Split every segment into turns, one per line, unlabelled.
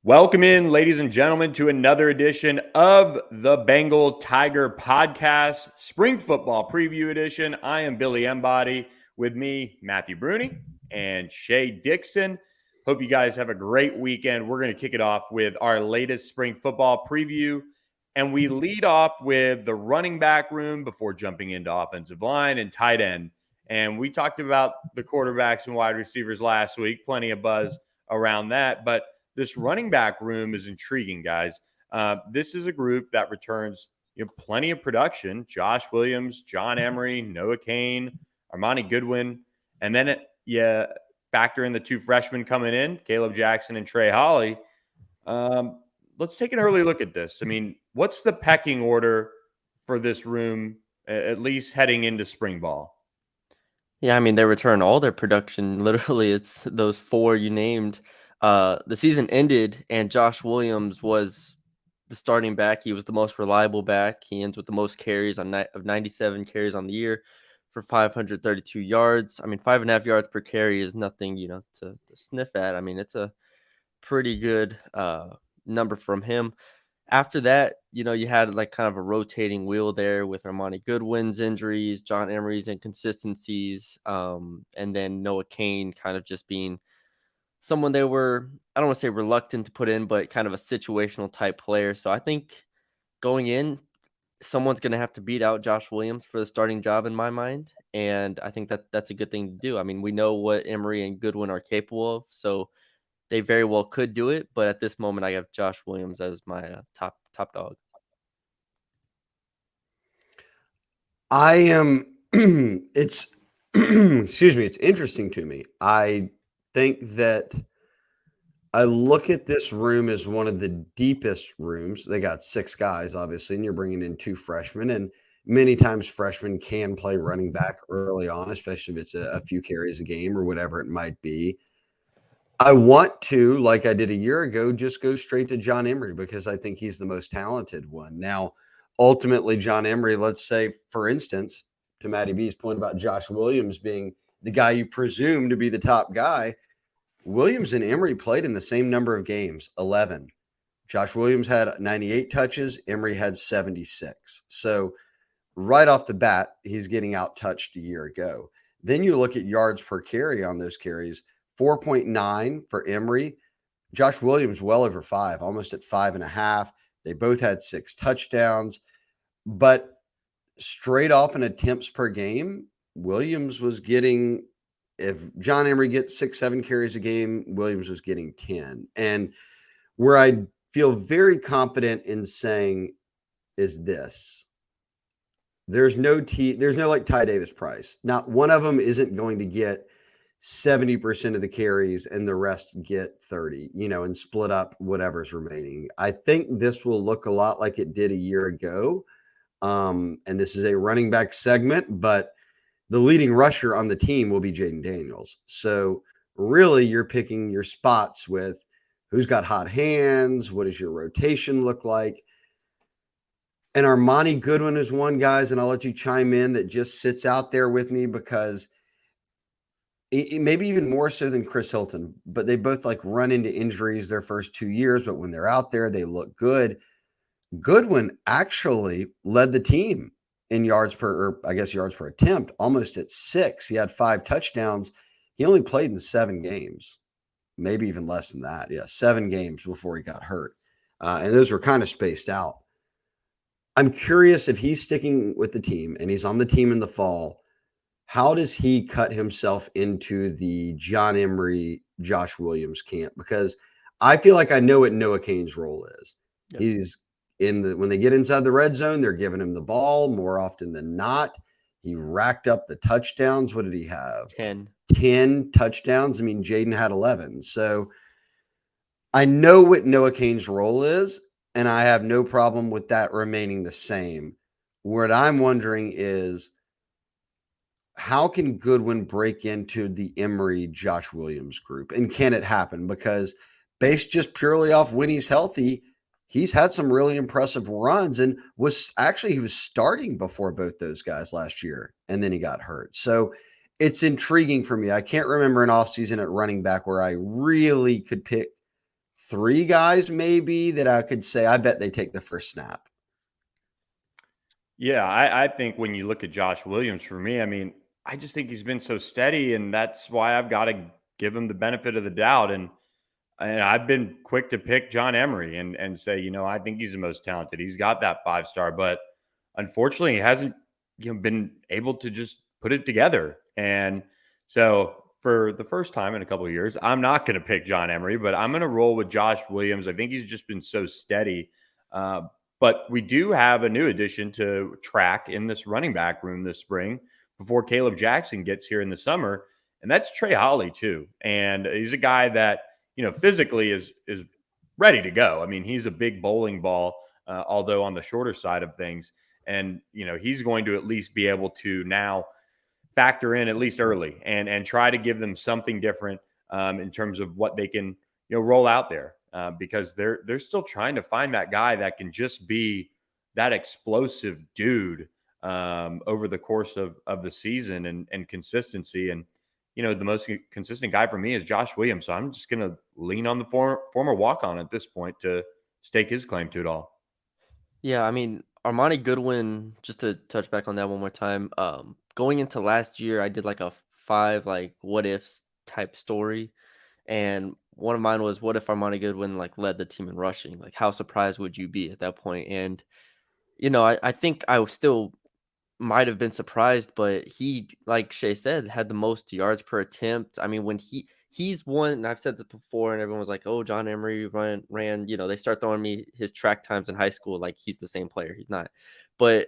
Welcome in, ladies and gentlemen, to another edition of the Bengal Tiger Podcast, Spring Football Preview Edition. I am Billy Embody. With me, Matthew Brune and Shea Dixon. Hope you guys have a great weekend. We're going to kick it off with our latest spring football preview. And we lead off with the running back room before jumping into offensive line and tight end. And we talked about the quarterbacks and wide receivers last week, plenty of buzz around that. But this running back room is intriguing, guys. This is a group that returns plenty of production. Josh Williams, John Emery, Noah Cain, Armani Goodwin. And then you factor in the two freshmen coming in, Caleb Jackson and Trey Holly. Let's take an early look at this. I mean, what's the pecking order for this room, at least heading into spring ball?
Yeah, I mean, they return all their production. Literally, it's those four you named. The season ended, and Josh Williams was the starting back. He was the most reliable back. He ends with the most carries of 97 carries on the year for 532 yards. I mean, 5.5 yards per carry is nothing, to sniff at. I mean, it's a pretty good number from him. After that, you had like kind of a rotating wheel there with Armani Goodwin's injuries, John Emery's inconsistencies, and then Noah Cain kind of just being someone they were, I don't want to say reluctant to put in, but kind of a situational type player. So I think going in, someone's going to have to beat out Josh Williams for the starting job in my mind. And I think that's a good thing to do. I mean, we know what Emery and Goodwin are capable of, so they very well could do it. But at this moment, I have Josh Williams as my top dog.
I am, it's, excuse me, it's interesting to me. I think that I look at this room as one of the deepest rooms. They got 6 guys, obviously, and you're bringing in 2 freshmen. And many times freshmen can play running back early on, especially if it's a few carries a game or whatever it might be. I want to, like I did a year ago, just go straight to John Emery because I think he's the most talented one. Now, ultimately, John Emery, let's say, for instance, to Matty B's point about Josh Williams being the guy you presume to be the top guy, Williams and Emery played in the same number of games, 11. Josh Williams had 98 touches. Emery had 76. So right off the bat, he's getting out-touched a year ago. Then you look at yards per carry on those carries, 4.9 for Emery. Josh Williams well over 5, almost at 5.5. They both had 6 touchdowns. But straight off in attempts per game, Williams was getting, if John Emery gets 6-7 carries a game, Williams was getting 10. And where I feel very confident in saying is this. There's no like Ty Davis Price. Not one of them isn't going to get 70% of the carries and the rest get 30, and split up whatever's remaining. I think this will look a lot like it did a year ago. And this is a running back segment, but the leading rusher on the team will be Jaden Daniels. So really you're picking your spots with who's got hot hands, what does your rotation look like? And Armani Goodwin is one, guys, and I'll let you chime in, that just sits out there with me because maybe even more so than Chris Hilton, but they both like run into injuries their first 2 years, but when they're out there, they look good. Goodwin actually led the team in yards per attempt, almost at 6. He had 5 touchdowns. He only played in 7 games, maybe even less than that. Yeah, 7 games before he got hurt. And those were kind of spaced out. I'm curious if he's sticking with the team and he's on the team in the fall. How does he cut himself into the John Emery, Josh Williams camp? Because I feel like I know what Noah Cain's role is. Yep. He's when they get inside the red zone, they're giving him the ball more often than not. He racked up the touchdowns. What did he have? 10 touchdowns. I mean, Jaden had 11. So I know what Noah Cain's role is, and I have no problem with that remaining the same. What I'm wondering is, how can Goodwin break into the Emery Josh Williams group? And can it happen? Because based just purely off when he's healthy, he's had some really impressive runs and he was starting before both those guys last year, and then he got hurt. So it's intriguing for me. I can't remember an offseason at running back where I really could pick 3 guys maybe that I could say I bet they take the first snap.
Yeah, I think when you look at Josh Williams, for me, I mean, I just think he's been so steady, and that's why I've got to give him the benefit of the doubt. And I've been quick to pick John Emery and say, I think he's the most talented. He's got that 5-star, but unfortunately, he hasn't been able to just put it together. And so for the first time in a couple of years, I'm not going to pick John Emery, but I'm going to roll with Josh Williams. I think he's just been so steady. But we do have a new addition to track in this running back room this spring before Caleb Jackson gets here in the summer, and that's Trey Holly too. And he's a guy that physically is ready to go. I mean, he's a big bowling ball, although on the shorter side of things. And he's going to at least be able to now factor in at least early and try to give them something different in terms of what they can roll out there because they're still trying to find that guy that can just be that explosive dude over the course of the season and consistency. And the most consistent guy for me is Josh Williams. So I'm just going to lean on the former walk-on at this point to stake his claim to it all.
Yeah, I mean, Armani Goodwin, just to touch back on that one more time, going into last year, I did like a 5 like what ifs type story. And one of mine was, what if Armani Goodwin like led the team in rushing? Like, how surprised would you be at that point? And I think I was still might have been surprised, but he, like Shea said, had the most yards per attempt. I mean, when he's one, and I've said this before, and everyone was like, "Oh, John Emery ran." They start throwing me his track times in high school, like he's the same player. He's not. But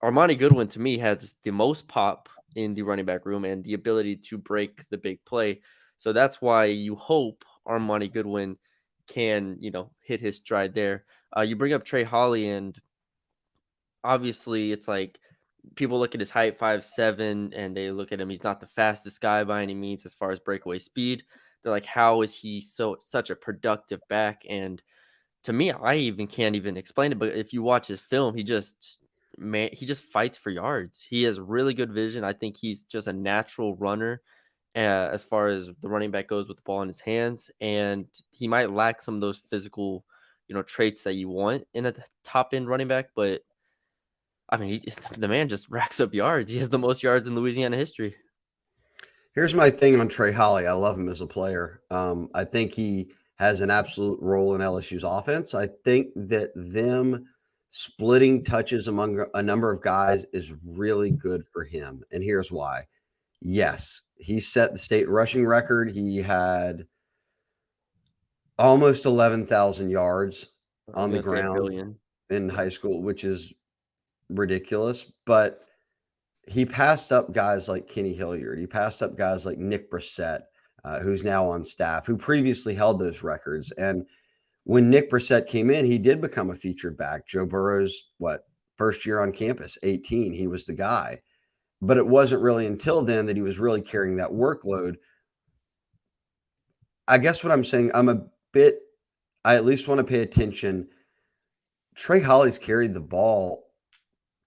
Armani Goodwin to me has the most pop in the running back room and the ability to break the big play. So that's why you hope Armani Goodwin can, hit his stride there. You bring up Trey Holly, and obviously it's like people look at his height, 5'7", and they look at him. He's not the fastest guy by any means as far as breakaway speed. They're like, how is he such a productive back? And to me, I even can't even explain it. But if you watch his film, he just fights for yards. He has really good vision. I think he's just a natural runner as far as the running back goes with the ball in his hands. And he might lack some of those physical, traits that you want in a top end running back, but I mean, the man just racks up yards. He has the most yards in Louisiana history.
Here's my thing on Trey Holly. I love him as a player. I think he has an absolute role in LSU's offense. I think that them splitting touches among a number of guys is really good for him. And here's why. Yes, he set the state rushing record. He had almost 11,000 yards on the ground in high school, which is ridiculous. But he passed up guys like Kenny Hilliard. He passed up guys like Nick Brissett, who's now on staff, who previously held those records. And when Nick Brissett came in, he did become a featured back. Joe Burrow's, first year on campus, 18, he was the guy. But it wasn't really until then that he was really carrying that workload. I guess what I'm saying, I at least want to pay attention. Trey Holly's carried the ball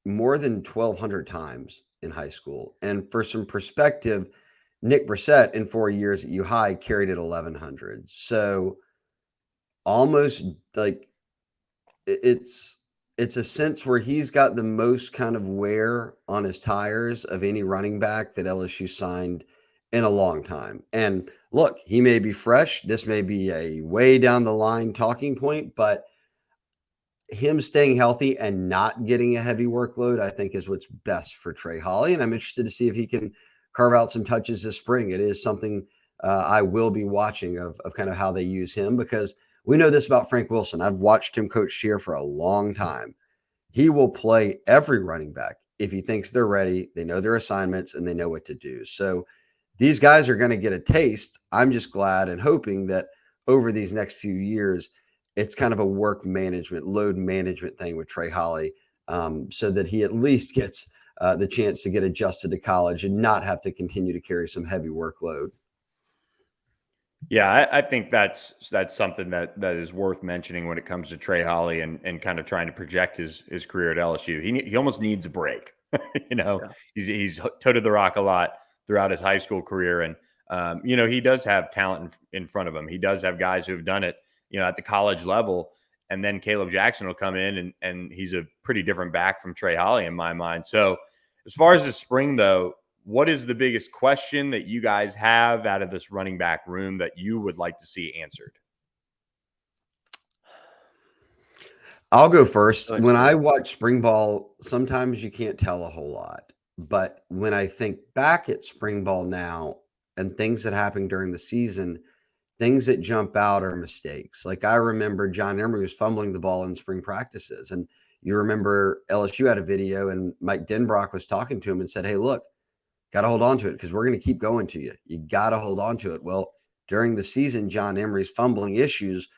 more than 1,200 times in high school. And for some perspective, Nick Brissett in 4 years at U High carried it 1,100. So almost like it's a sense where he's got the most kind of wear on his tires of any running back that LSU signed in a long time. And look, he may be fresh. This may be a way down the line talking point, but him staying healthy and not getting a heavy workload, I think, is what's best for Trey Holly. And I'm interested to see if he can carve out some touches this spring. It is something I will be watching of kind of how they use him, because we know this about Frank Wilson. I've watched him coach cheer for a long time. He will play every running back if he thinks they're ready, they know their assignments, and they know what to do. So these guys are going to get a taste. I'm just glad and hoping that over these next few years, it's kind of a work management, load management thing with Trey Holly, so that he at least gets the chance to get adjusted to college and not have to continue to carry some heavy workload.
Yeah, I think that's something that is worth mentioning when it comes to Trey Holly and kind of trying to project his career at LSU. He almost needs a break. Yeah. He's toted the rock a lot throughout his high school career, and he does have talent in front of him. He does have guys who have done it, at the college level. And then Caleb Jackson will come in and he's a pretty different back from Trey Holly in my mind. So as far as the spring, though, what is the biggest question that you guys have out of this running back room that you would like to see answered?
I'll go first.
Go ahead,
When
Shea.
I watch spring ball, sometimes you can't tell a whole lot. But when I think back at spring ball now and things that happened during the season, things that jump out are mistakes. Like I remember John Emery was fumbling the ball in spring practices. And you remember LSU had a video and Mike Denbrock was talking to him and said, hey, look, got to hold on to it because we're going to keep going to you. You got to hold on to it. Well, during the season, John Emery's fumbling issues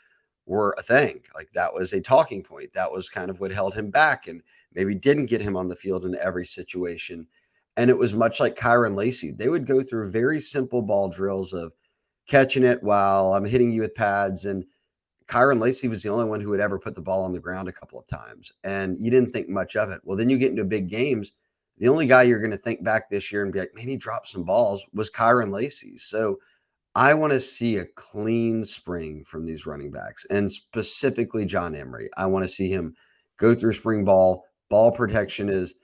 were a thing. Like that was a talking point. That was kind of what held him back and maybe didn't get him on the field in every situation. And it was much like Kyron Lacey. They would go through very simple ball drills of catching it while I'm hitting you with pads. And Kyron Lacey was the only one who would ever put the ball on the ground a couple of times. And you didn't think much of it. Well, then you get into big games. The only guy you're going to think back this year and be like, man, he dropped some balls was Kyron Lacey. So I want to see a clean spring from these running backs and specifically John Emery. I want to see him go through spring ball. Ball protection is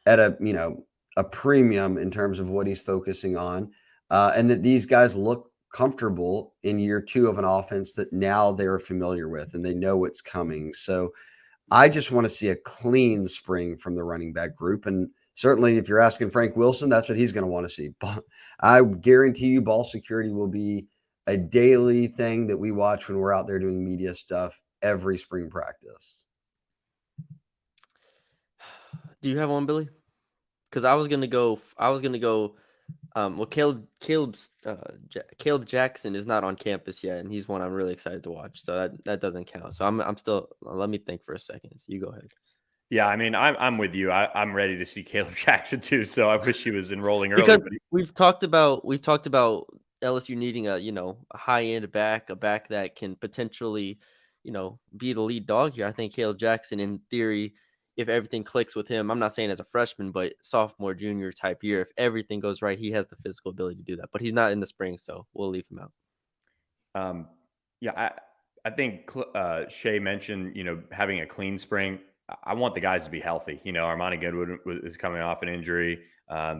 at a premium in terms of what he's focusing on. And that these guys look comfortable in year two of an offense that now they're familiar with and they know what's coming. So I just want to see a clean spring from the running back group. And certainly if you're asking Frank Wilson, that's what he's going to want to see. I guarantee you ball security will be a daily thing that we watch when we're out there doing media stuff every spring practice.
Do you have one, Billy? Because I was gonna go. Well, Caleb Jackson is not on campus yet, and he's one I'm really excited to watch. So that doesn't count. So I'm still. Let me think for a second. So you go ahead.
Yeah, I mean, I'm with you. I'm ready to see Caleb Jackson too. So I wish he was enrolling early.
Because
But
we've talked about LSU needing a high end back, a back that can potentially be the lead dog here. I think Caleb Jackson, in theory, if everything clicks with him, I'm not saying as a freshman, but sophomore, junior type year, if everything goes right, he has the physical ability to do that. But he's not in the spring, so we'll leave him out.
Yeah, I think Shea mentioned having a clean spring. I want the guys to be healthy. Armani Goodwin is coming off an injury.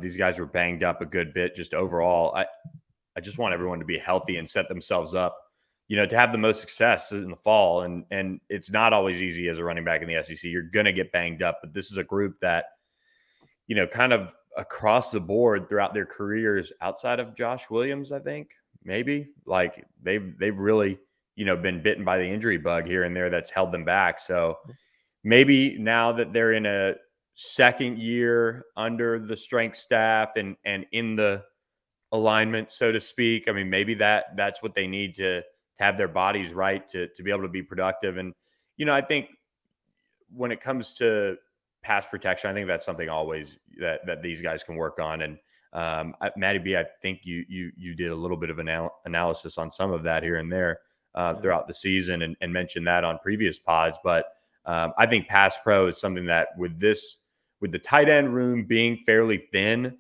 These guys were banged up a good bit just overall. I just want everyone to be healthy and set themselves up, to have the most success in the fall. And it's not always easy as a running back in the SEC. You're going to get banged up, but this is a group that, kind of across the board throughout their careers outside of Josh Williams, I think maybe like they've really, been bitten by the injury bug here and there that's held them back. So maybe now that they're in a second year under the strength staff and in the alignment, so to speak, I mean, maybe that's what they need to have their bodies right to be able to be productive. And, I think when it comes to pass protection, I think that's something always that these guys can work on. And Matty B, I think you did a little bit of analysis on some of that here and there throughout the season and mentioned that on previous pods. But I think pass pro is something that with the tight end room being fairly thin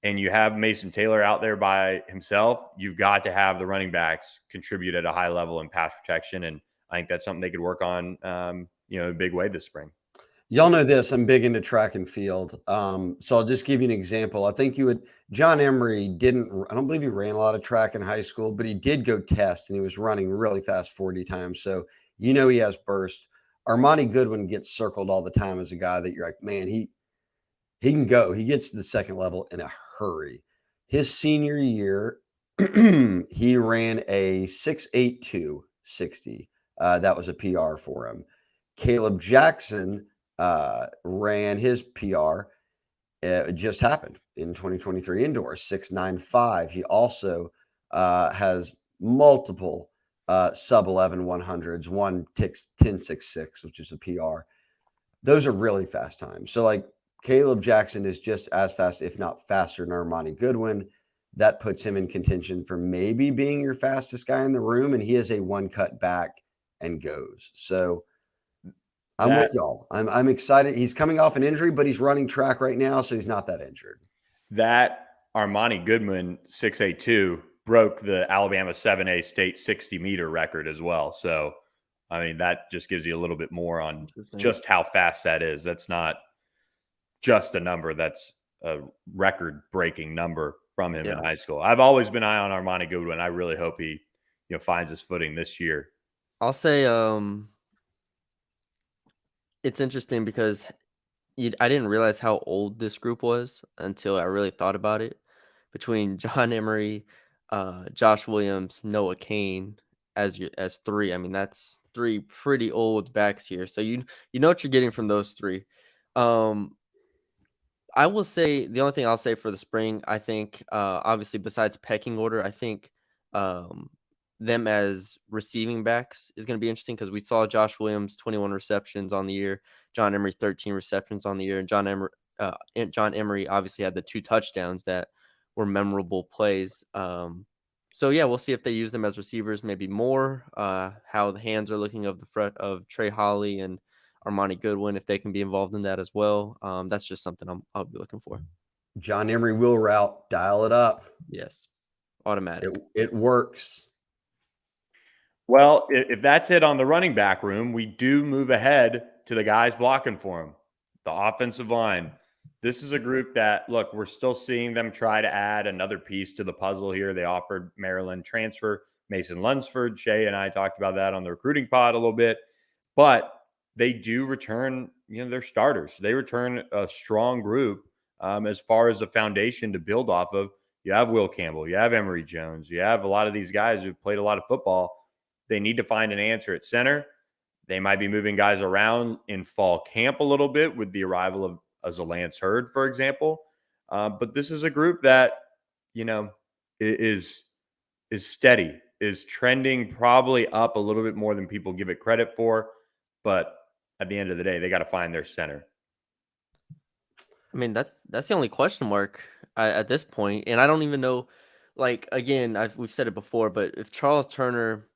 and you have Mason Taylor out there by himself, you've got to have the running backs contribute at a high level in pass protection. And I think that's something they could work on, in a big way this spring.
Y'all know this. I'm big into track and field. So I'll just give you an example. I think John Emery I don't believe he ran a lot of track in high school, but he did go test and he was running really fast 40 times. So, he has burst. Armani Goodwin gets circled all the time as a guy that you're like, man, he can go. He gets to the second level in a hurry. His senior year, he ran a 6.82 60. That was a PR for him. Caleb Jackson ran his PR. It just happened in 2023 indoors, 6.95. He also has multiple sub 11 100s, one ticks 10.66, which is a PR. Those are really fast times. So like Caleb Jackson is just as fast, if not faster, than Armani Goodwin. That puts him in contention for maybe being your fastest guy in the room. And he is a one cut back and goes. So I'm with y'all. I'm excited. He's coming off an injury, but he's running track right now, so he's not that injured.
That Armani Goodwin 6.82 broke the Alabama 7A state 60-meter record as well. So, I mean, that just gives you a little bit more on just how fast that is. That's not just a number. That's a record-breaking number from him in high school. I've always been high on Armani Goodwin. I really hope he, finds his footing this year.
I'll say it's interesting because I didn't realize how old this group was until I really thought about it. Between John Emery, Josh Williams, Noah Kane as three. I mean, that's three pretty old backs here. So you know what you're getting from those three. I will say the only thing I'll say for the spring, I think, obviously besides pecking order, I think them as receiving backs is going to be interesting because we saw Josh Williams 21 receptions on the year, John Emery 13 receptions on the year, and John Emery obviously had the 2 touchdowns that were memorable plays. So yeah, we'll see if they use them as receivers, maybe more. How the hands are looking of Trey Holly and Armani Goodwin, if they can be involved in that as well. That's just something I'll be looking for.
John Emery wheel route, dial it up.
Yes, automatic.
It works.
Well, if that's it on the running back room, we do move ahead to the guys blocking for him, the offensive line. This is a group that, look, we're still seeing them try to add another piece to the puzzle here. They offered Maryland transfer Mason Lunsford. Shea and I talked about that on the recruiting pod a little bit. But they do return, their starters. They return a strong group as far as a foundation to build off of. You have Will Campbell. You have Emory Jones. You have a lot of these guys who've played a lot of football. They need to find an answer at center. They might be moving guys around in fall camp a little bit with the arrival of Lance Hurd, for example. But this is a group that, is steady, is trending probably up a little bit more than people give it credit for. But at the end of the day, they got to find their center.
I mean, that's the only question mark at this point. And I don't even know, again, we've said it before, but if Charles Turner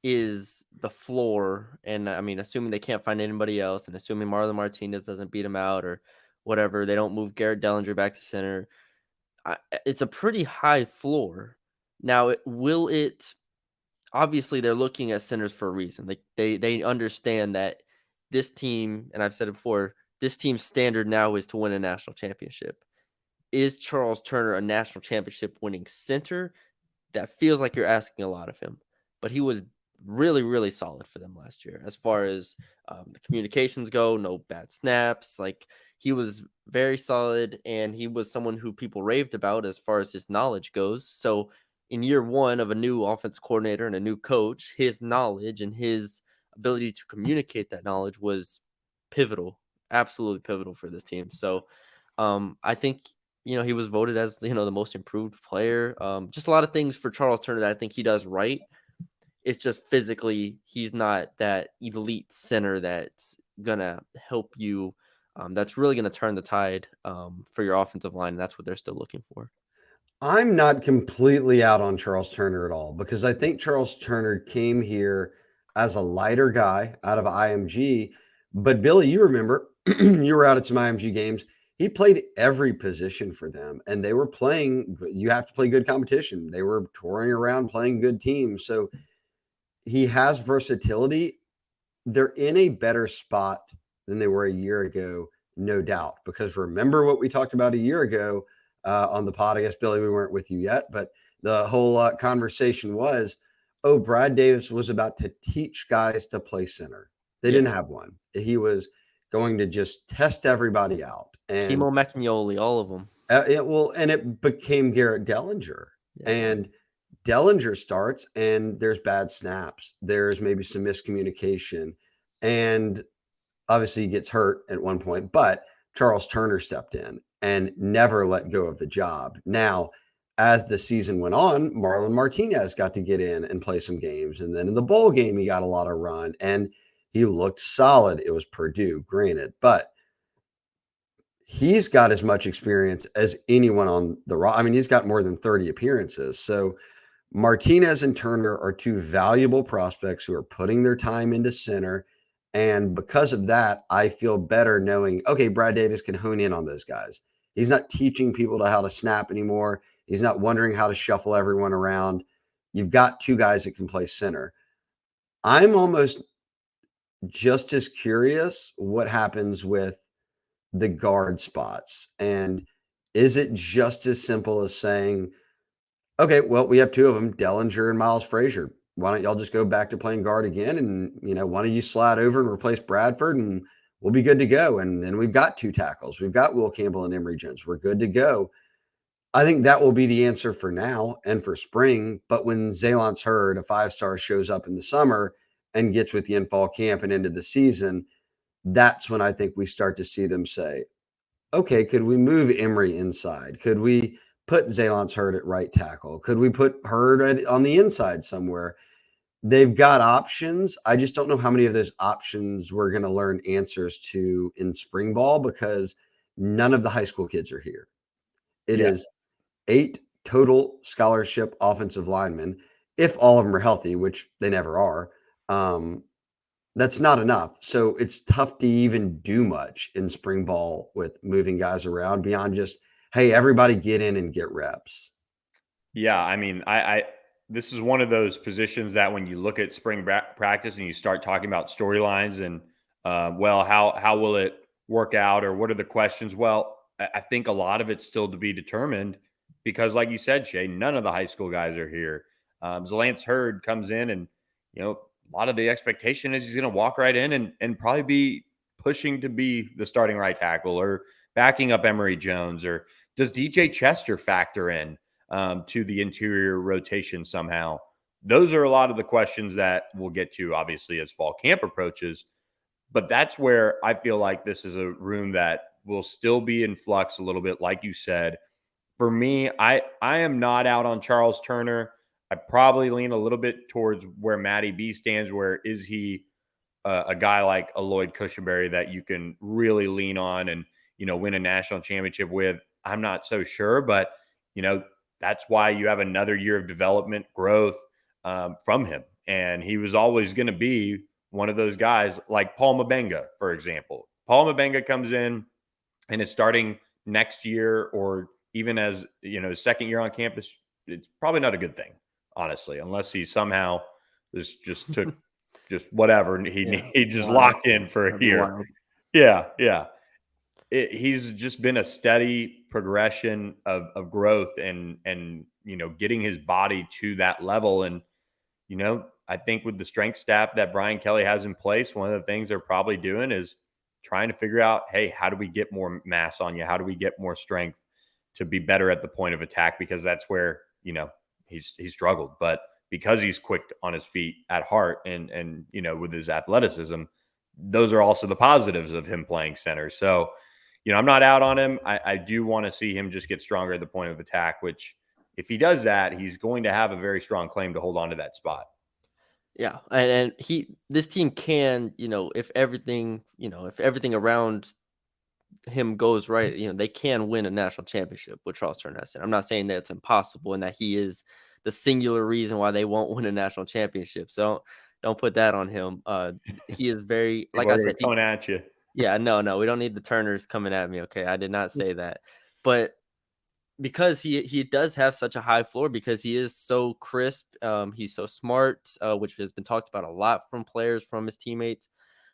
is the floor, and I mean, assuming they can't find anybody else, and assuming Marlon Martinez doesn't beat him out or whatever, they don't move Garrett Dellinger back to center, it's a pretty high floor. Now, obviously they're looking at centers for a reason. They understand that this team, and I've said it before, this team's standard now is to win a national championship. Is Charles Turner a national championship winning center? That feels like you're asking a lot of him, but he was really, really solid for them last year as far as the communications go. No bad snaps. He was very solid, and he was someone who people raved about as far as his knowledge goes. So in year one of a new offensive coordinator and a new coach, his knowledge and his ability to communicate that knowledge was pivotal, absolutely pivotal for this team. So I think, he was voted as, the most improved player. Just a lot of things for Charles Turner that I think he does right. It's just physically, he's not that elite center that's going to help you. That's really going to turn the tide for your offensive line. And that's what they're still looking for.
I'm not completely out on Charles Turner at all because I think Charles Turner came here as a lighter guy out of IMG. But Billy, you remember, you were out at some IMG games. He played every position for them, and they were playing. You have to play good competition. They were touring around playing good teams. So he has versatility. They're in a better spot than they were a year ago, no doubt, because remember what we talked about a year ago on the pod. I guess, Billy, we weren't with you yet, but the whole conversation was, Brad Davis was about to teach guys to play center. They didn't have one. He was going to just test everybody out. And
Kimo McAgnoli, all of them.
And it became Garrett Dellinger. Yeah. And Dellinger starts, and there's bad snaps. There's maybe some miscommunication. And obviously he gets hurt at one point, but Charles Turner stepped in and never let go of the job. Now, as the season went on, Marlon Martinez got to get in and play some games. And then in the bowl game, he got a lot of run, and he looked solid. It was Purdue, granted, but he's got as much experience as anyone on the roster. I mean, he's got more than 30 appearances. So Martinez and Turner are two valuable prospects who are putting their time into center. And because of that, I feel better knowing, okay, Brad Davis can hone in on those guys. He's not teaching people how to snap anymore. He's not wondering how to shuffle everyone around. You've got two guys that can play center. I'm almost just as curious what happens with the guard spots. And is it just as simple as saying, okay, well, we have two of them, Dellinger and Miles Frazier. Why don't y'all just go back to playing guard again? And, why don't you slide over and replace Bradford and we'll be good to go. And then we've got two tackles. We've got Will Campbell and Emory Jones. We're good to go. I think that will be the answer for now and for spring. But when Zalance Hurd, a 5-star, shows up in the summer and gets with you in fall camp and into the season, that's when I think we start to see them say, okay, could we move Emory inside? Could we put Zalance Hurd at right tackle? Could we put Hurd on the inside somewhere? They've got options. I just don't know how many of those options we're going to learn answers to in spring ball because none of the high school kids are here. It is 8 total scholarship offensive linemen, if all of them are healthy, which they never are. That's not enough. So it's tough to even do much in spring ball with moving guys around beyond just, hey, everybody get in and get reps.
Yeah, I mean, I this is one of those positions that when you look at spring practice and you start talking about storylines and well, how will it work out or what are the questions? Well, I think a lot of it's still to be determined because, like you said, Shea, none of the high school guys are here. Zalance Hurd comes in, and a lot of the expectation is he's going to walk right in and probably be pushing to be the starting right tackle or backing up Emory Jones, or does DJ Chester factor in to the interior rotation somehow? Those are a lot of the questions that we'll get to, obviously, as fall camp approaches. But that's where I feel like this is a room that will still be in flux a little bit, like you said. For me, I am not out on Charles Turner. I probably lean a little bit towards where Matty B stands. Where is he a guy like a Lloyd Cushenberry that you can really lean on and win a national championship with? I'm not so sure, but that's why you have another year of development growth from him, and he was always going to be one of those guys like Paul Mabenga, for example. Paul Mabenga comes in and is starting next year, or even as his second year on campus. It's probably not a good thing, honestly, unless he somehow just took just whatever, and he just locked in for a year. Yeah. He's just been a steady progression of growth and getting his body to that level. And I think with the strength staff that Brian Kelly has in place, one of the things they're probably doing is trying to figure out, hey, how do we get more mass on you? How do we get more strength to be better at the point of attack? Because that's where he's struggled. But because he's quick on his feet at heart and with his athleticism, those are also the positives of him playing center. So, I'm not out on him. I do want to see him just get stronger at the point of attack, which if he does that, he's going to have a very strong claim to hold on to that spot.
Yeah, and this team can, if everything around him goes right, they can win a national championship with Charles Turner. I'm not saying that it's impossible and that he is the singular reason why they won't win a national championship. So don't put that on him. He is very, like I said,
coming at you.
Yeah, no, we don't need the Turners coming at me. Okay, I did not say that, but because he does have such a high floor, because he is so crisp, he's so smart, which has been talked about a lot from players, from his teammates.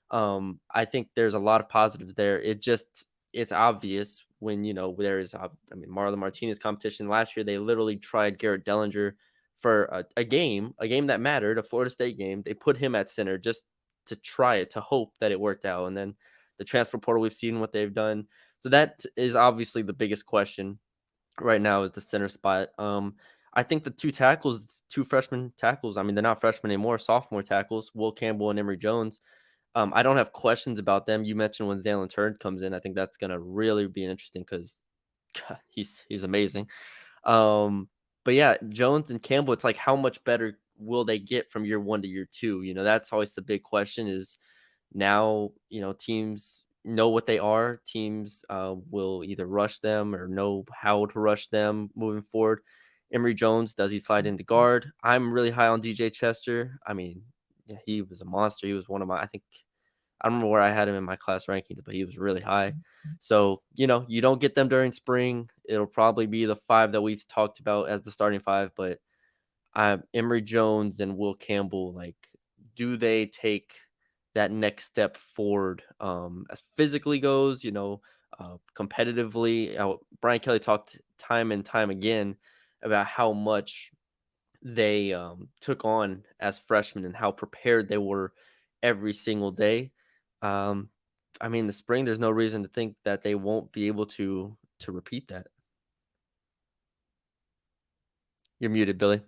I think there's a lot of positives there. It's obvious when there is Marlon Martinez competition. Last year they literally tried Garrett Dellinger for a game that mattered, a Florida State game. They put him at center just to try it, to hope that it worked out. And then the transfer portal, we've seen what they've done. So that is obviously the biggest question right now, is the center spot. I think the two freshman tackles, they're not freshmen anymore, sophomore tackles, Will Campbell and Emory Jones. I don't have questions about them. You mentioned when Zalance Hurd comes in, I think that's going to really be interesting because he's amazing. But yeah, Jones and Campbell, it's like, how much better will they get from year 1 to year 2? That's always the big question. Is now, teams know what they are. Teams will either rush them or know how to rush them moving forward. Emory Jones, does he slide into guard? I'm really high on DJ Chester. Yeah, he was a monster. He was one of my, I think I don't remember where I had him in my class rankings, but he was really high. So, you don't get them during spring. It'll probably be the 5 that we've talked about as the starting 5, but Emory Jones and Will Campbell, like, do they take that next step forward as physically goes, competitively? Brian Kelly talked time and time again about how much they took on as freshmen and how prepared they were every single day. The spring, there's no reason to think that they won't be able to repeat that. You're muted, Billy.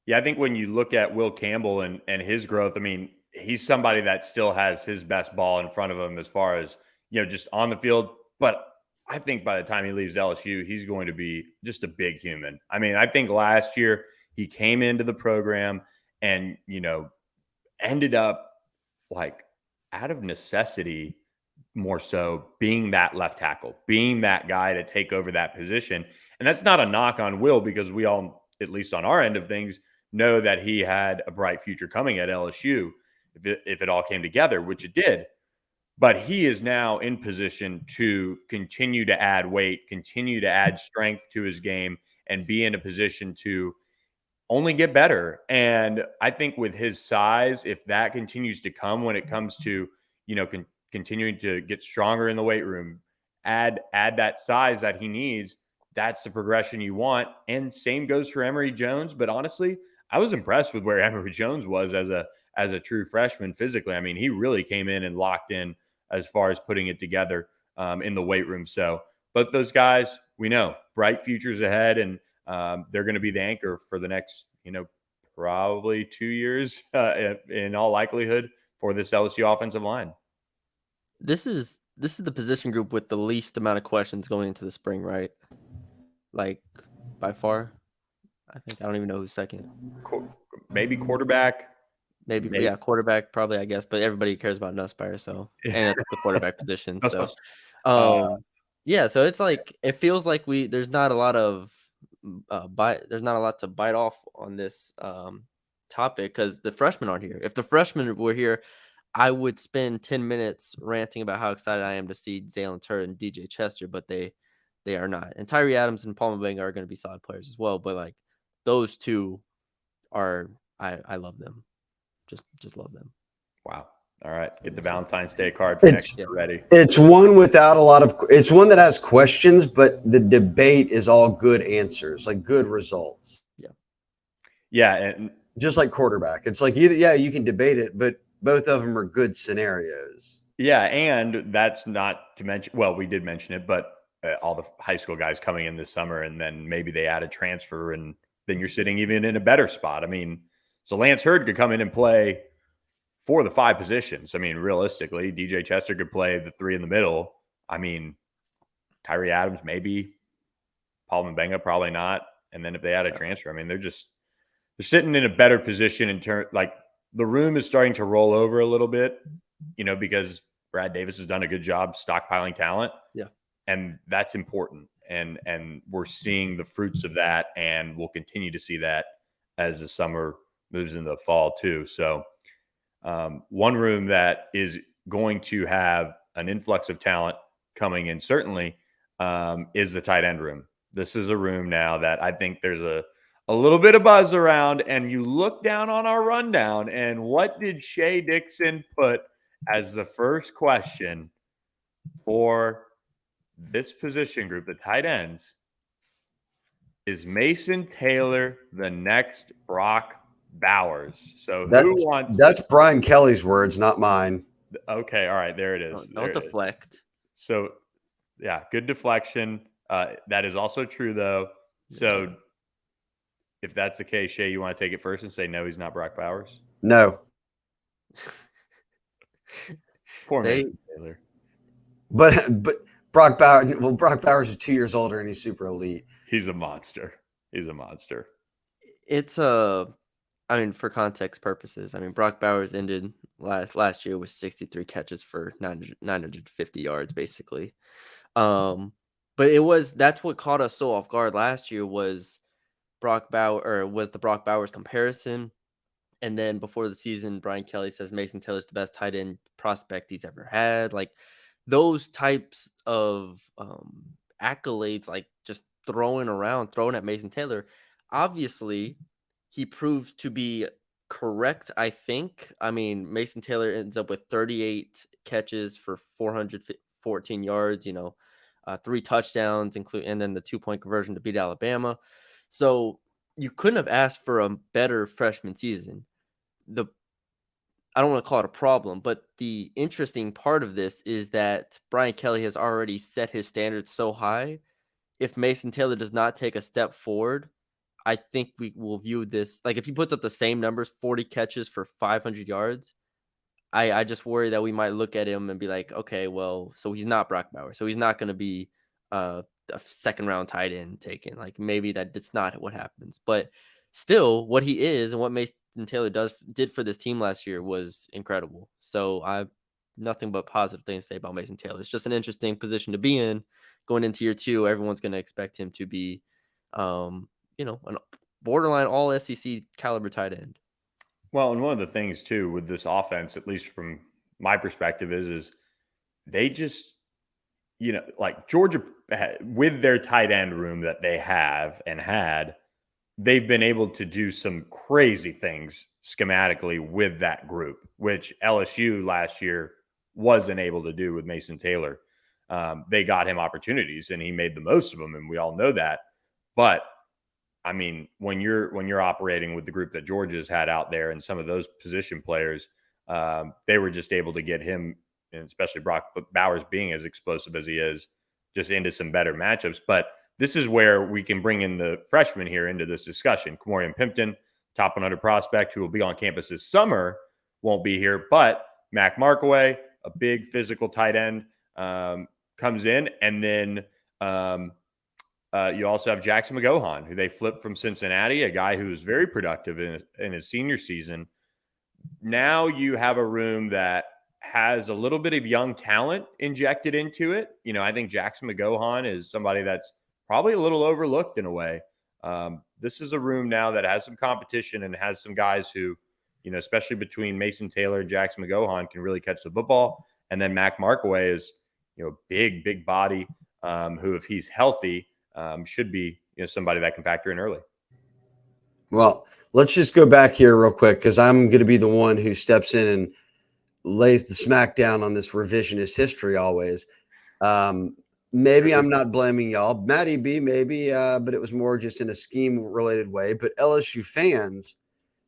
Yeah, I think when you look at Will Campbell and his growth, he's somebody that still has his best ball in front of him as far as, just on the field. But I think by the time he leaves LSU, he's going to be just a big human. I think last year he came into the program and, ended up like out of necessity, more so being that left tackle, being that guy to take over that position. And that's not a knock on Will, because we all, at least on our end of things, know that he had a bright future coming at LSU if it all came together, which it did. But he is now in position to continue to add weight, continue to add strength to his game, and be in a position to only get better. And I think with his size, if that continues to come when it comes to, continuing to get stronger in the weight room, add that size that he needs, that's the progression you want. And same goes for Emory Jones. But honestly, I was impressed with where Emory Jones was as a true freshman physically. He really came in and locked in as far as putting it together in the weight room. So both those guys, we know bright futures ahead, and they're going to be the anchor for the next, probably 2 years in all likelihood for this LSU offensive line.
This is the position group with the least amount of questions going into the spring, right? Like, by far. I don't even know who's second.
Maybe quarterback.
Maybe. Yeah, quarterback probably, I guess. But everybody cares about Nussmeier, so, and it's the quarterback position. So, yeah. So it's like, it feels like there's not a lot of there's not a lot to bite off on this topic, because the freshmen aren't here. If the freshmen were here, I would spend 10 minutes ranting about how excited I am to see Zalen Turr and DJ Chester, but they are not. And Tyree Adams and Paul Mabenga are going to be solid players as well, but like, those two are, I love them. Just love them.
Wow. All right. Get the Valentine's Day card for next year ready.
It's one without it's one that has questions, but the debate is all good answers, like good results.
Yeah.
Yeah. And
just like quarterback, it's like either, you can debate it, but both of them are good scenarios.
Yeah. And that's not to mention, well, we did mention it, but all the high school guys coming in this summer, and then maybe they add a transfer, and then you're sitting even in a better spot. So Lance Hurd could come in and play for the 5 positions. Realistically, DJ Chester could play the 3 in the middle. Tyree Adams, maybe. Paul Mabenga, probably not. And then if they add a transfer, they're sitting in a better position in turn. Like, the room is starting to roll over a little bit, because Brad Davis has done a good job stockpiling talent.
Yeah.
And that's important. And we're seeing the fruits of that, and we'll continue to see that as the summer moves into the fall too. So one room that is going to have an influx of talent coming in, certainly, is the tight end room. This is a room now that I think there's a little bit of buzz around, and you look down on our rundown, and what did Shea Dixon put as the first question for this position group, the tight ends? Is Mason Taylor the next Brock Bowers? So
that's Brian Kelly's words, not mine.
Okay, all right, there it is.
Don't deflect.
So, yeah, good deflection. That is also true, though. So, if that's the case, Shea, you want to take it first and say no, he's not Brock Bowers?
No.
Poor Mason Taylor.
But Brock Bowers is 2 years older, and he's super elite.
He's a monster.
It's for context purposes, Brock Bowers ended last year with 63 catches for 950 yards, basically. But that's what caught us so off guard last year, was the Brock Bowers comparison. And then before the season, Brian Kelly says Mason Taylor's the best tight end prospect he's ever had. Like those types of accolades, like just throwing at Mason Taylor. Obviously, he proved to be correct, I think. I mean, Mason Taylor ends up with 38 catches for 414 yards, 3 touchdowns, and then the 2-point conversion to beat Alabama. So you couldn't have asked for a better freshman season. I don't want to call it a problem, but the interesting part of this is that Brian Kelly has already set his standards so high. If Mason Taylor does not take a step forward, I think we will view this like if he puts up the same numbers, 40 catches for 500 yards. I just worry that we might look at him and be like, okay, well, so he's not Brock Bowers, so he's not going to be a second round tight end taken. Like maybe that's not what happens, but still, what he is and what Mason Taylor did for this team last year was incredible. So I nothing but positive things to say about Mason Taylor. It's just an interesting position to be in going into year 2. Everyone's going to expect him to be, an borderline all SEC caliber tight end.
Well, and one of the things too with this offense, at least from my perspective, is they just, like Georgia with their tight end room that they have and had, they've been able to do some crazy things schematically with that group, which LSU last year wasn't able to do with Mason Taylor. They got him opportunities and he made the most of them, and we all know that. But I mean, when you're operating with the group that Georgia's had out there and some of those position players, they were just able to get him, and especially Brock Bowers being as explosive as he is, just into some better matchups. But this is where we can bring in the freshmen here into this discussion. Kamorian Pimpton, top 100 prospect who will be on campus this summer, won't be here. But Mac Markaway, a big physical tight end, comes in. And then you also have Jackson McGohan, who they flipped from Cincinnati, a guy who was very productive in his senior season. Now you have a room that has a little bit of young talent injected into it. I think Jackson McGohan is somebody that's probably a little overlooked in a way. This is a room now that has some competition and has some guys who, especially between Mason Taylor and Jackson McGohan, can really catch the football. And then Mac Markaway is, big body who, if he's healthy, should be somebody that can factor in early.
Well, let's just go back here real quick because I'm going to be the one who steps in and lays the smack down on this revisionist history always. Maybe I'm not blaming y'all. Matty B, maybe, but it was more just in a scheme-related way. But LSU fans,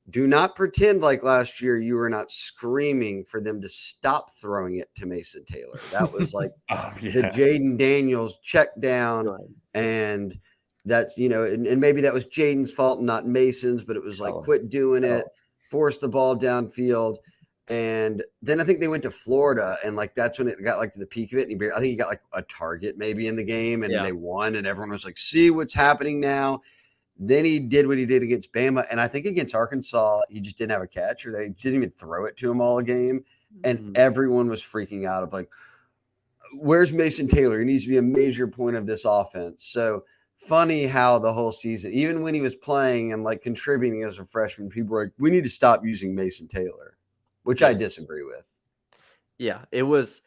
do not pretend like last year you were not screaming for them to stop throwing it to Mason Taylor. That was like the Jaden Daniels check down, and that, and maybe that was Jaden's fault and not Mason's, but it was like, quit doing it, force the ball downfield. And then I think they went to Florida, and like that's when it got like to the peak of it. And I think he got like a target maybe in the game, and they won, and everyone was like, "See what's happening now." Then he did what he did against Bama, and I think against Arkansas, he just didn't have a catch, or they didn't even throw it to him all game, and everyone was freaking out of like, "Where's Mason Taylor? He needs to be a major point of this offense." So funny how the whole season, even when he was playing and like contributing as a freshman, people were like, "We need to stop using Mason Taylor." Which I disagree with.
Yeah, it was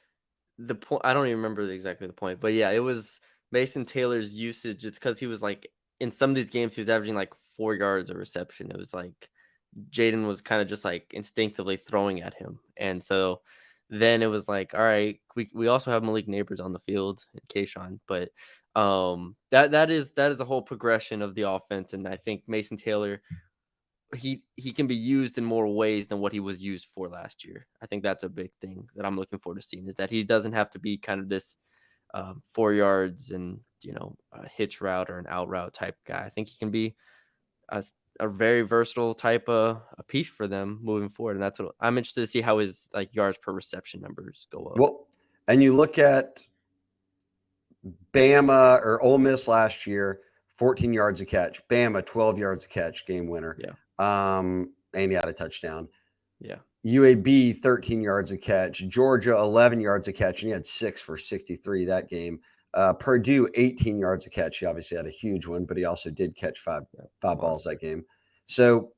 the point. I don't even remember exactly the point, but yeah, it was Mason Taylor's usage. It's because he was like in some of these games, he was averaging like 4 yards a reception. It was like Jaden was kind of just like instinctively throwing at him. And so then it was like, all right, we also have Malik Neighbors on the field and Kayshawn, but that is a whole progression of the offense. And I think Mason Taylor, he can be used in more ways than what he was used for last year. I think that's a big thing that I'm looking forward to seeing, is that he doesn't have to be kind of this 4 yards and a hitch route or an out route type guy. I think he can be a very versatile type of a piece for them moving forward, and that's what I'm interested to see, how his like yards per reception numbers go up.
Well, and you look at Bama or Ole Miss last year, 14 yards a catch. Bama 12 yards a catch, game winner.
Yeah.
And he had a touchdown.
Yeah.
UAB 13 yards a catch. Georgia 11 yards a catch, and he had 6 for 63 that game. Purdue 18 yards a catch. He obviously had a huge one, but he also did catch five balls that game. So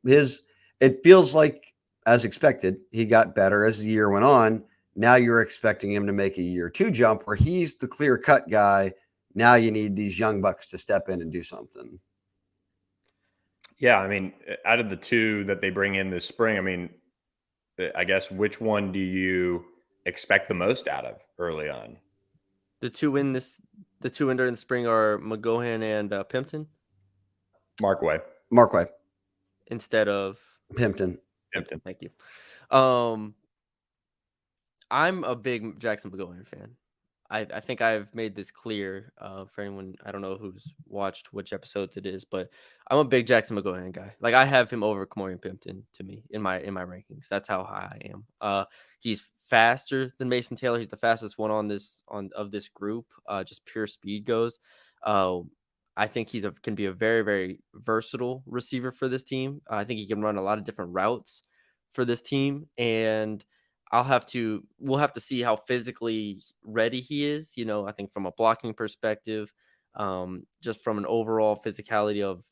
it feels like, as expected, he got better as the year went on. Now you're expecting him to make a year two jump where he's the clear cut guy. Now you need these young bucks to step in and do something.
Yeah, I mean, out of the two that they bring in this spring, I mean, I guess which one do you expect the most out of early on?
The two in during the spring are McGohan and Pimpton
Markway.
Markway,
instead of
Pimpton.
Pimpton.
Thank you. I'm a big Jackson McGohan fan. I think I've made this clear for anyone. I don't know who's watched which episodes it is, but I'm a big Jackson McGohan guy. Like, I have him over Kamorian Pimpton to me in my rankings. That's how high I am. He's faster than Mason Taylor. He's the fastest one of this group. Just pure speed goes. I think can be a very, very versatile receiver for this team. I think he can run a lot of different routes for this team, and we'll have to see how physically ready he is. I think from a blocking perspective, just from an overall physicality of,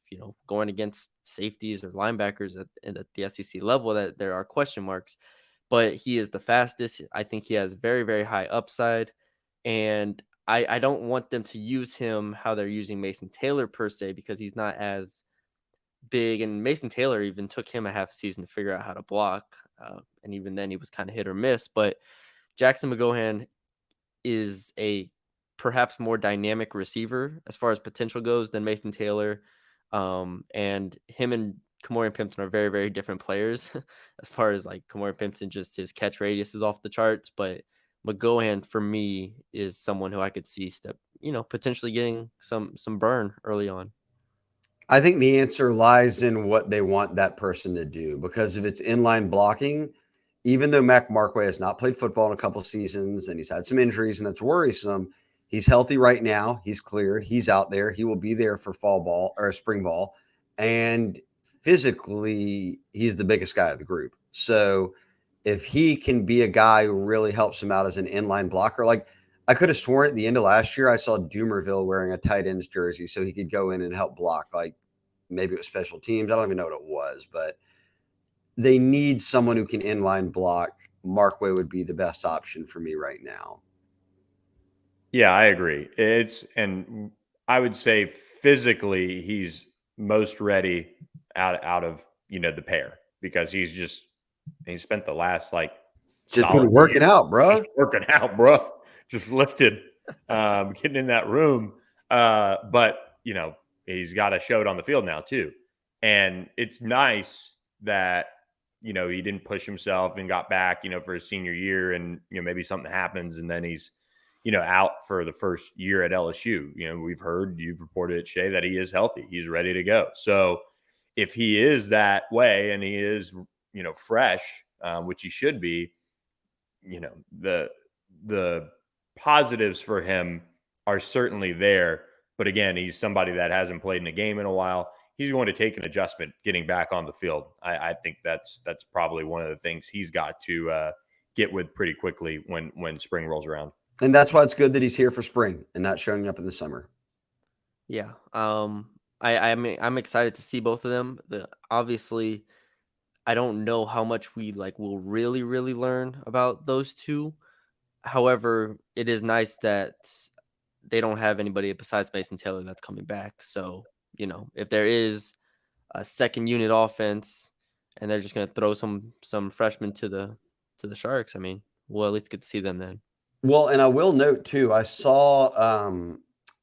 going against safeties or linebackers at the SEC level, that there are question marks, but he is the fastest. I think he has very, very high upside, and I don't want them to use him how they're using Mason Taylor per se, because he's not as big, and Mason Taylor even took him a half season to figure out how to block, and even then he was kind of hit or miss. But Jackson McGohan is a perhaps more dynamic receiver as far as potential goes than Mason Taylor, and him and Kamorian Pimpton are very, very different players. As far as like Kamorian Pimpton, just his catch radius is off the charts, but McGohan for me is someone who I could see potentially getting some burn early on.
I think the answer lies in what they want that person to do, because if it's inline blocking, even though Mac Markway has not played football in a couple seasons and he's had some injuries and that's worrisome, he's healthy right now. He's cleared. He's out there. He will be there for fall ball or spring ball. And physically, he's the biggest guy of the group. So if he can be a guy who really helps him out as an inline blocker, like I could have sworn at the end of last year, I saw Doomerville wearing a tight end's jersey so he could go in and help block. Like maybe it was special teams. I don't even know what it was, but they need someone who can inline block. Markway would be the best option for me right now.
Yeah, I agree. And I would say physically he's most ready out of the pair, because he spent the last
just been working out, bro.
Just lifted, getting in that room. But he's got to show it on the field now too. And it's nice that he didn't push himself and got back for his senior year, and maybe something happens and then he's out for the first year at LSU. You've reported at Shea that he is healthy. He's ready to go. So if he is that way and he is, fresh, which he should be, the positives for him are certainly there. But again, he's somebody that hasn't played in a game in a while. He's going to take an adjustment getting back on the field. I think that's probably one of the things he's got to get with pretty quickly when spring rolls around.
And that's why it's good that he's here for spring and not showing up in the summer.
Yeah. I'm excited to see both of them. Obviously, I don't know how much we will really, really learn about those two. However, it is nice that they don't have anybody besides Mason Taylor that's coming back. So, if there is a second unit offense and they're just going to throw some freshmen to the Sharks, I mean, we'll at least get to see them then.
Well, and I will note too, I saw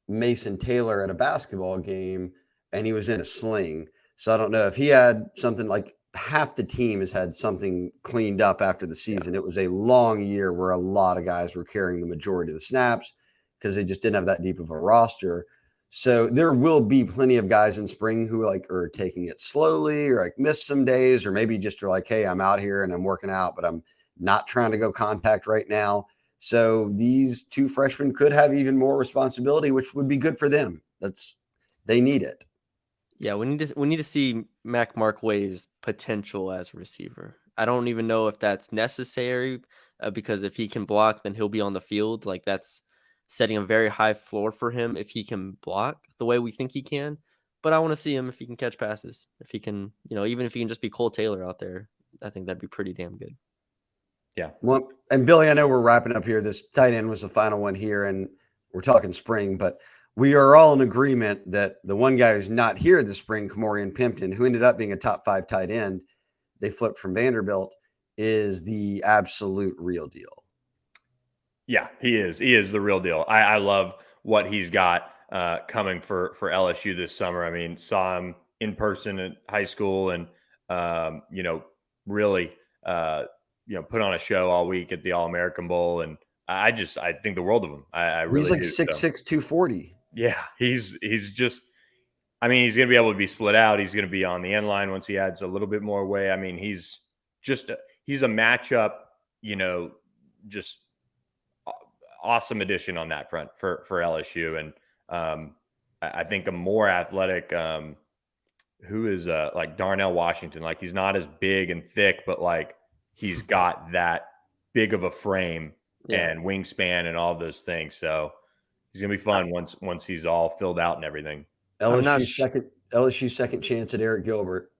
Mason Taylor at a basketball game and he was in a sling. So I don't know if he had something, like half the team has had something cleaned up after the season. Yeah. It was a long year where a lot of guys were carrying the majority of the snaps because they just didn't have that deep of a roster. So there will be plenty of guys in spring who are taking it slowly or miss some days, or maybe just are like, hey, I'm out here and I'm working out, but I'm not trying to go contact right now. So these two freshmen could have even more responsibility, which would be good for them. They need it.
Yeah, we need to see Mac Markway's potential as a receiver. I don't even know if that's necessary, because if he can block, then he'll be on the field. That's setting a very high floor for him if he can block the way we think he can. but I want to see him if he can catch passes. If he can, even if he can just be Cole Taylor out there, I think that'd be pretty damn good.
Yeah.
Well, and Billy, I know we're wrapping up here. This tight end was the final one here, and we're talking spring, but we are all in agreement that the one guy who's not here this spring, Kamorian Pimpton, who ended up being a top 5 tight end, they flipped from Vanderbilt, is the absolute real deal.
Yeah, he is. He is the real deal. I love what he's got coming for LSU this summer. I mean, saw him in person at high school and, really, put on a show all week at the All-American Bowl. And I think the world of him. I really
He's like
do.
6'6", 240.
Yeah, he's just, I mean, he's going to be able to be split out. He's going to be on the end line once he adds a little bit more weight. I mean, he's a matchup, just awesome addition on that front for LSU. And I think a more athletic, who is like Darnell Washington, like he's not as big and thick, but like he's got that big of a frame and wingspan and all those things. So he's going to be fun once he's all filled out and everything.
LSU second chance at Eric Gilbert.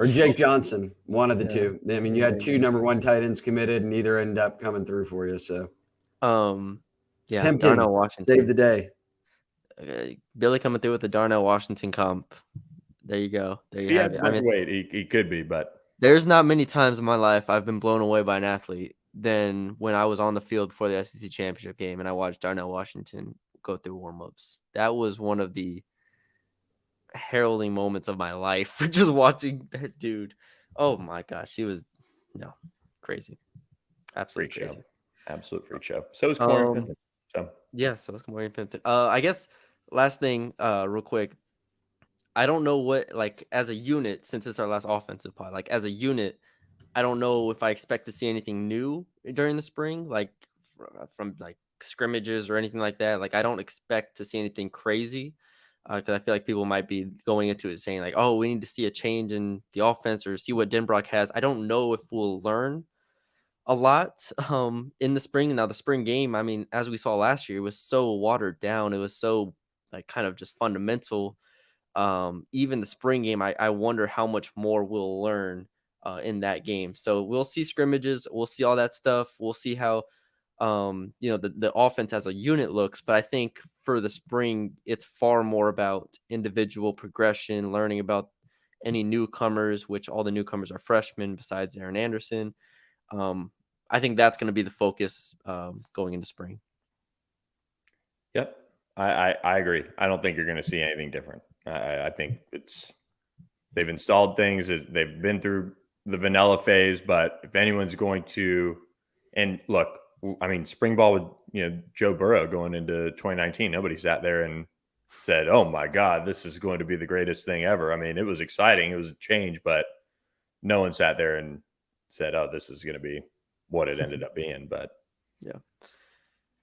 Or Jake Johnson, one of the two. I mean, you had 2 number 1 tight ends committed, and neither ended up coming through for you. So,
Pimpton, Darnell Washington
saved the day.
Billy coming through with the Darnell Washington comp. There you go. There you have it.
I mean, wait, he could be, but
there's not many times in my life I've been blown away by an athlete than when I was on the field before the SEC championship game and I watched Darnell Washington go through warmups. That was one of the heralding moments of my life, just watching that dude. Oh my gosh, he was crazy, absolutely
freak
crazy,
show. Absolute freak show. So is Kamorian Pimpton. So
yeah, so is Kamorian Pimpton. I guess last thing, real quick. I don't know what, like, as a unit, since it's our last offensive pod, like as a unit, I don't know if I expect to see anything new during the spring, like from like scrimmages or anything like that. Like I don't expect to see anything crazy. Because I feel like people might be going into it saying like, oh, we need to see a change in the offense or see what Denbrock has. I don't know if we'll learn a lot in the spring. Now, the spring game, I mean, as we saw last year, it was so watered down. It was so like kind of just fundamental. Even the spring game, I wonder how much more we'll learn in that game. So we'll see scrimmages. We'll see all that stuff. We'll see how the offense as a unit looks, but I think for the spring, it's far more about individual progression, learning about any newcomers, which all the newcomers are freshmen besides Aaron Anderson. I think that's going to be the focus going into spring.
Yep. I agree. I don't think you're going to see anything different. I think they've installed things. They've been through the vanilla phase, but if anyone's going to, and look, I mean, spring ball with Joe Burrow going into 2019, nobody sat there and said, "Oh my God, this is going to be the greatest thing ever." I mean, it was exciting, it was a change, but no one sat there and said, "Oh, this is going to be what it ended up being." But
yeah,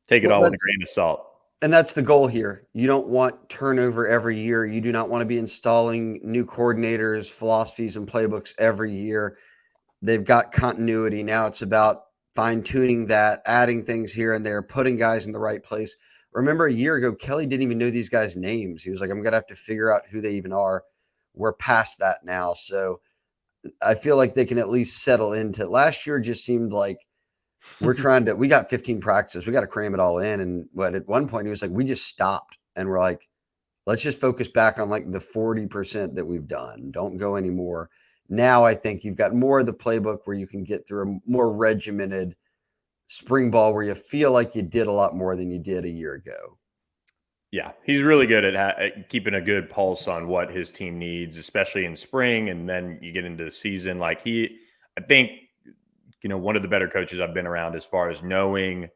take it all with a grain of salt.
And that's the goal here. You don't want turnover every year. You do not want to be installing new coordinators, philosophies, and playbooks every year. They've got continuity. Now it's about fine-tuning that, adding things here and there, putting guys in the right place. Remember a year ago, Kelly didn't even know these guys' names. He was like, I'm going to have to figure out who they even are. We're past that now. So I feel like they can at least settle into it. Last year just seemed like we got 15 practices. We got to cram it all in. And at one point he was like, we just stopped and we're like, let's just focus back on like the 40% that we've done. Don't go anymore. Now I think you've got more of the playbook where you can get through a more regimented spring ball where you feel like you did a lot more than you did a year ago.
Yeah, he's really good at keeping a good pulse on what his team needs, especially in spring. And then you get into the season. Like I think, one of the better coaches I've been around as far as knowing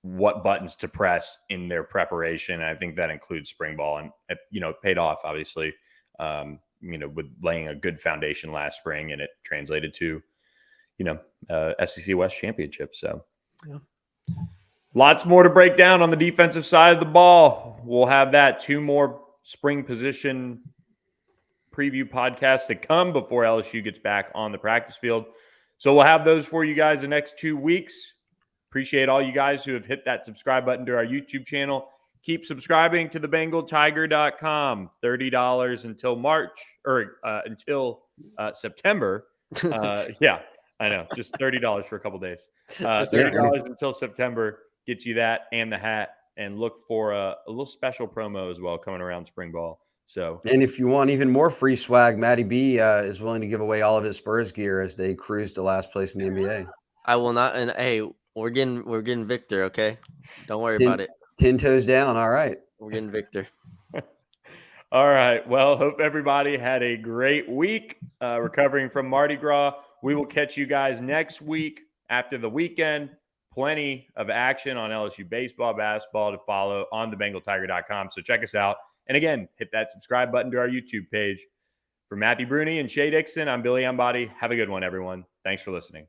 what buttons to press in their preparation. And I think that includes spring ball, and it paid off, obviously, with laying a good foundation last spring, and it translated to, SEC West championship. So
yeah.
Lots more to break down on the defensive side of the ball. We'll have that 2 more spring position preview podcasts to come before LSU gets back on the practice field. So we'll have those for you guys the next 2 weeks. Appreciate all you guys who have hit that subscribe button to our YouTube channel. keep subscribing to the BengalTiger.com. $30 until March or until September. Yeah, I know. Just $30 for a couple days. $30 until September gets you that and the hat. And look for a little special promo as well coming around spring ball. So,
and if you want even more free swag, Matty B is willing to give away all of his Spurs gear as they cruise to last place in the NBA.
I will not. And hey, we're getting Victor. Okay, don't worry about it.
10 toes down. All right,
we're getting Victor.
All right. Well, hope everybody had a great week recovering from Mardi Gras. We will catch you guys next week after the weekend. Plenty of action on LSU baseball, basketball to follow on thebengaltiger.com. So check us out. And again, hit that subscribe button to our YouTube page. For Matthew Brune and Shea Dixon, I'm Billy Embody. Have a good one, everyone. Thanks for listening.